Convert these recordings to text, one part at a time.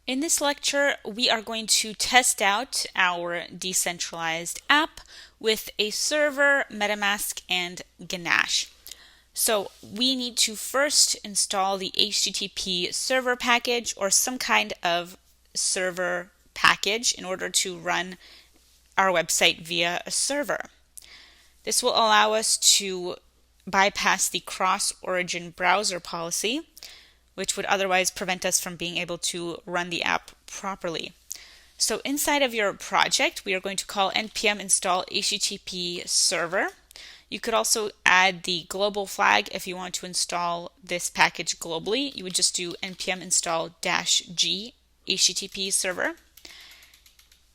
In this lecture, we are going to test out our decentralized app with a server, MetaMask, and Ganache. So we need to first install the HTTP server package or some kind of server package in order to run our website via a server. This will allow us to bypass the cross-origin browser policy, which would otherwise prevent us from being able to run the app properly. So inside of your project, we are going to call npm install http server. You could also add the global flag if you want to install this package globally. You would just do npm install -g http server.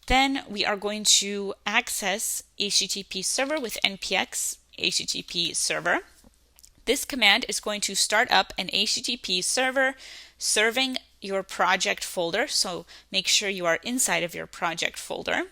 Then we are going to access http server with npx http server. This command is going to start up an HTTP server serving your project folder, so make sure you are inside of your project folder.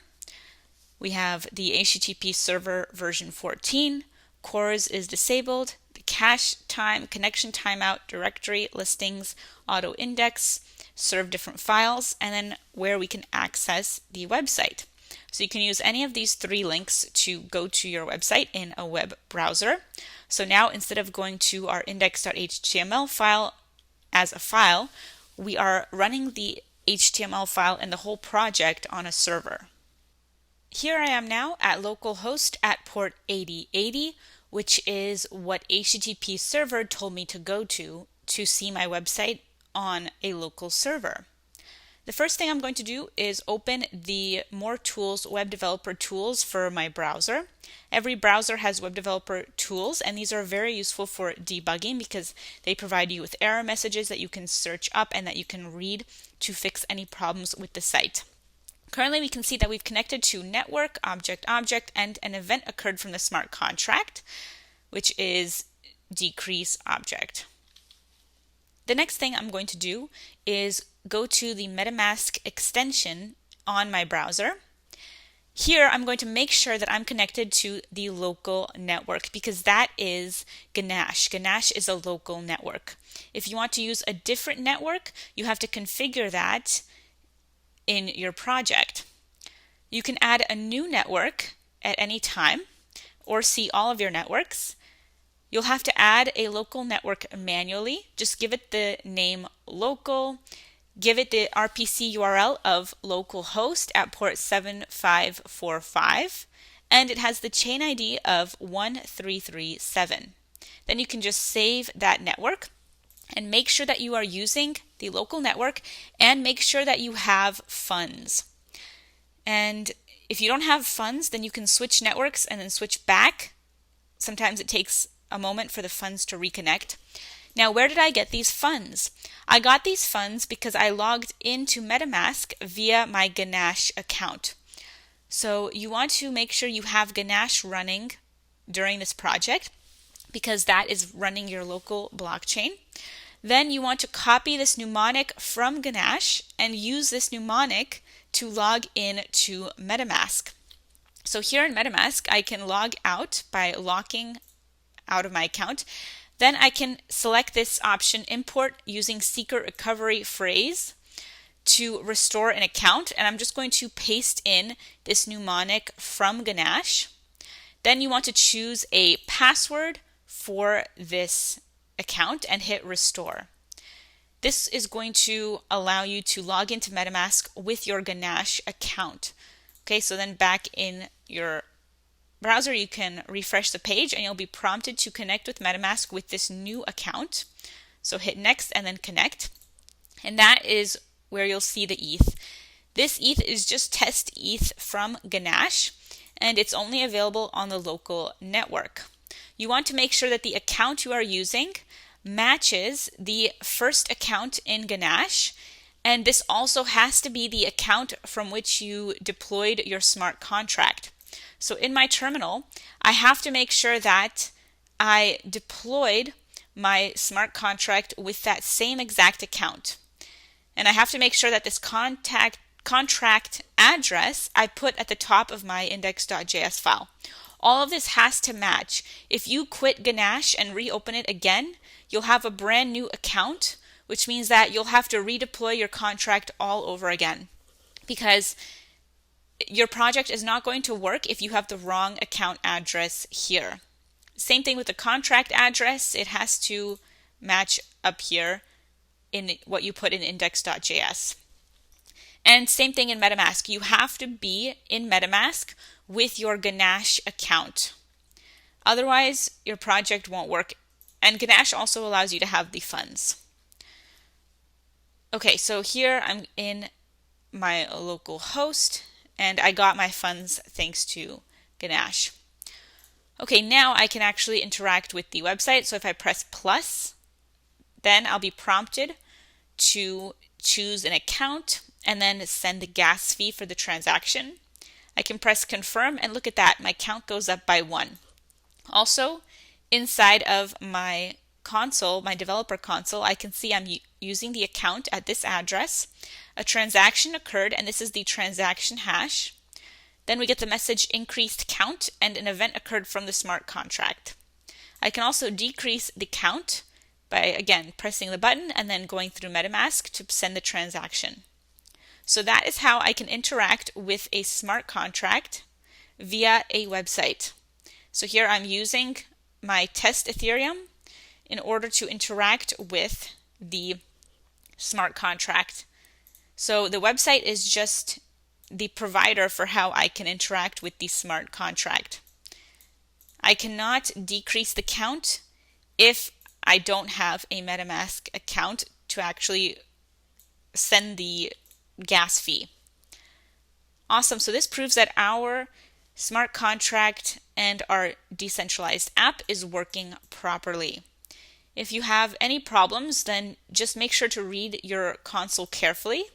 We have the HTTP server version 14, CORS is disabled, the cache time, connection timeout, directory, listings, auto index, serve different files, and then where we can access the website. So you can use any of these three links to go to your website in a web browser. So now instead of going to our index.html file as a file, we are running the HTML file and the whole project on a server. Here I am now at localhost at port 8080, which is what HTTP server told me to go to see my website on a local server. The first thing I'm going to do is open the More Tools Web Developer Tools for my browser. Every browser has web developer tools, and these are very useful for debugging because they provide you with error messages that you can search up and that you can read to fix any problems with the site. Currently, we can see that we've connected to network, object, and an event occurred from the smart contract, which is decrease object. The next thing I'm going to do is go to the MetaMask extension on my browser. Here I'm going to make sure that I'm connected to the local network because that is Ganache. Ganache is a local network. If you want to use a different network, you have to configure that in your project. You can add a new network at any time or see all of your networks. You'll have to add a local network manually. Just give it the name local, give it the RPC URL of localhost at port 7545, and it has the chain ID of 1337. Then you can just save that network and make sure that you are using the local network and make sure that you have funds. And if you don't have funds, then you can switch networks and then switch back. Sometimes it takes a moment for the funds to reconnect. Now, where did I get these funds? I got these funds because I logged into MetaMask via my Ganache account. So you want to make sure you have Ganache running during this project because that is running your local blockchain. Then you want to copy this mnemonic from Ganache and use this mnemonic to log in to MetaMask. So here in MetaMask, I can log out by locking out of my account. Then I can select this option, import using secret recovery phrase to restore an account. And I'm just going to paste in this mnemonic from Ganache. Then you want to choose a password for this account and hit restore. This is going to allow you to log into MetaMask with your Ganache account. Okay, so then back in your browser, you can refresh the page and you'll be prompted to connect with MetaMask with this new account. So hit next and then connect. And that is where you'll see the ETH. This ETH is just test ETH from Ganache, and it's only available on the local network. You want to make sure that the account you are using matches the first account in Ganache, and this also has to be the account from which you deployed your smart contract. So in my terminal, I have to make sure that I deployed my smart contract with that same exact account. And I have to make sure that this contract address I put at the top of my index.js file. All of this has to match. If you quit Ganache and reopen it again, you'll have a brand new account which means that you'll have to redeploy your contract all over again, because your project is not going to work if you have the wrong account address here. Same thing with the contract address. It has to match up here in what you put in index.js. And same thing in MetaMask. You have to be in MetaMask with your Ganache account. Otherwise, your project won't work. And Ganache also allows you to have the funds. Okay, so here I'm in my local host, and I got my funds thanks to Ganache. Okay, now I can actually interact with the website. So if I press plus, then I'll be prompted to choose an account and then send the gas fee for the transaction. I can press confirm, and look at that, my count goes up by 1. Also, inside of my console, my developer console, I can see I'm using the account at this address. A transaction occurred, and this is the transaction hash. Then we get the message increased count, and an event occurred from the smart contract. I can also decrease the count by, again, pressing the button and then going through MetaMask to send the transaction. So that is how I can interact with a smart contract via a website. So here I'm using my test Ethereum in order to interact with the smart contract. So the website is just the provider for how I can interact with the smart contract. I cannot decrease the count if I don't have a MetaMask account to actually send the gas fee. Awesome. So this proves that our smart contract and our decentralized app is working properly. If you have any problems, then just make sure to read your console carefully.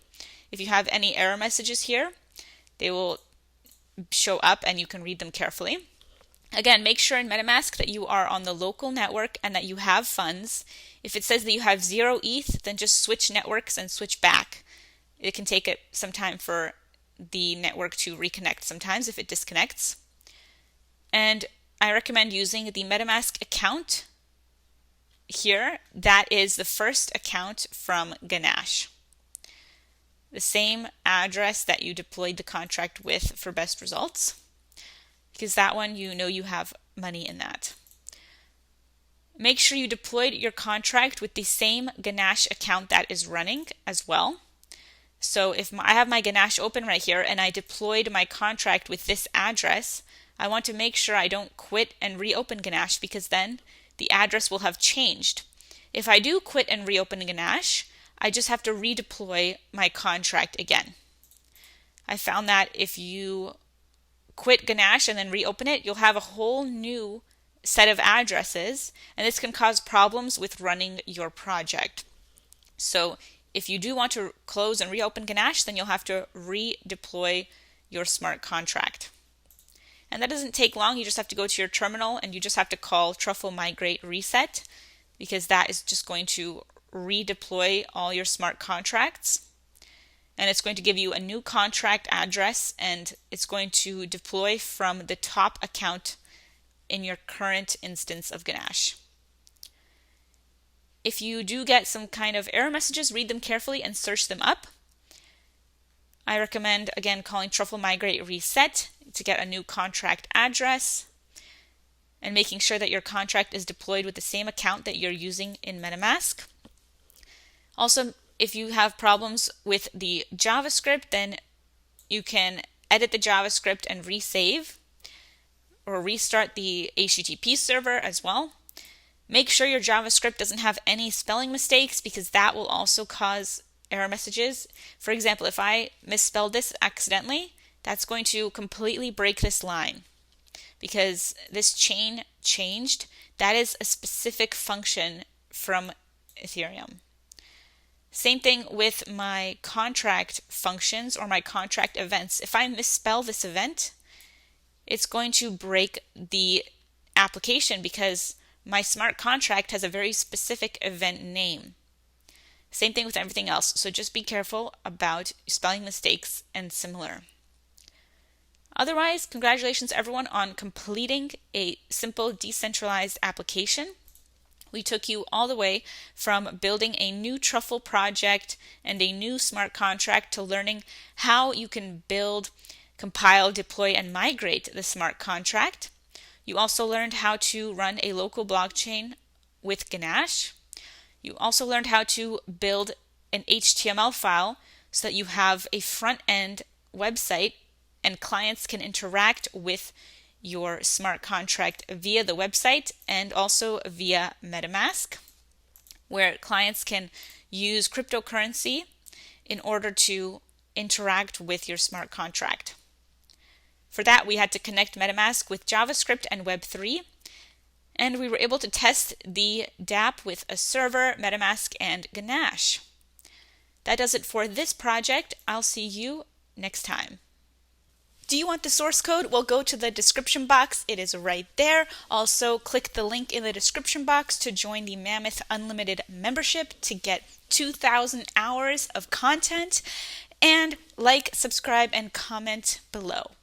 If you have any error messages here, they will show up and you can read them carefully. Again, make sure in MetaMask that you are on the local network and that you have funds. If it says that you have 0 ETH, then just switch networks and switch back. It can take some time for the network to reconnect sometimes if it disconnects. And I recommend using the MetaMask account here. That is the first account from Ganache. The same address that you deployed the contract with for best results, because that one you know you have money in that. Make sure you deployed your contract with the same Ganache account that is running as well. So if I have my Ganache open right here and I deployed my contract with this address, I want to make sure I don't quit and reopen Ganache, because then the address will have changed. If I do quit and reopen Ganache, I just have to redeploy my contract again. I found that if you quit Ganache and then reopen it, you'll have a whole new set of addresses, and this can cause problems with running your project. So if you do want to close and reopen Ganache, then you'll have to redeploy your smart contract. And that doesn't take long. You just have to go to your terminal and you just have to call Truffle migrate reset, because that is just going to redeploy all your smart contracts. And it's going to give you a new contract address, and it's going to deploy from the top account in your current instance of Ganache. If you do get some kind of error messages, read them carefully and search them up. I recommend, again, calling Truffle migrate reset to get a new contract address and making sure that your contract is deployed with the same account that you're using in MetaMask. Also, if you have problems with the JavaScript, then you can edit the JavaScript and resave or restart the HTTP server as well. Make sure your JavaScript doesn't have any spelling mistakes, because that will also cause error messages. For example, if I misspelled this accidentally, that's going to completely break this line, because this chain changed. That is a specific function from Ethereum. Same thing with my contract functions or my contract events. If I misspell this event, it's going to break the application, because my smart contract has a very specific event name. Same thing with everything else. So just be careful about spelling mistakes and similar. Otherwise, congratulations everyone on completing a simple decentralized application. We took you all the way from building a new Truffle project and a new smart contract to learning how you can build, compile, deploy, and migrate the smart contract. You also learned how to run a local blockchain with Ganache. You also learned how to build an HTML file so that you have a front-end website and clients can interact with your smart contract via the website and also via MetaMask, where clients can use cryptocurrency in order to interact with your smart contract. For that, we had to connect MetaMask with JavaScript and Web3, and we were able to test the dApp with a server, MetaMask, and Ganache. That does it for this project. I'll see you next time. Do you want the source code? Well, go to the description box. It is right there. Also, click the link in the description box to join the Mammoth Unlimited membership to get 2,000 hours of content. And like, subscribe, and comment below.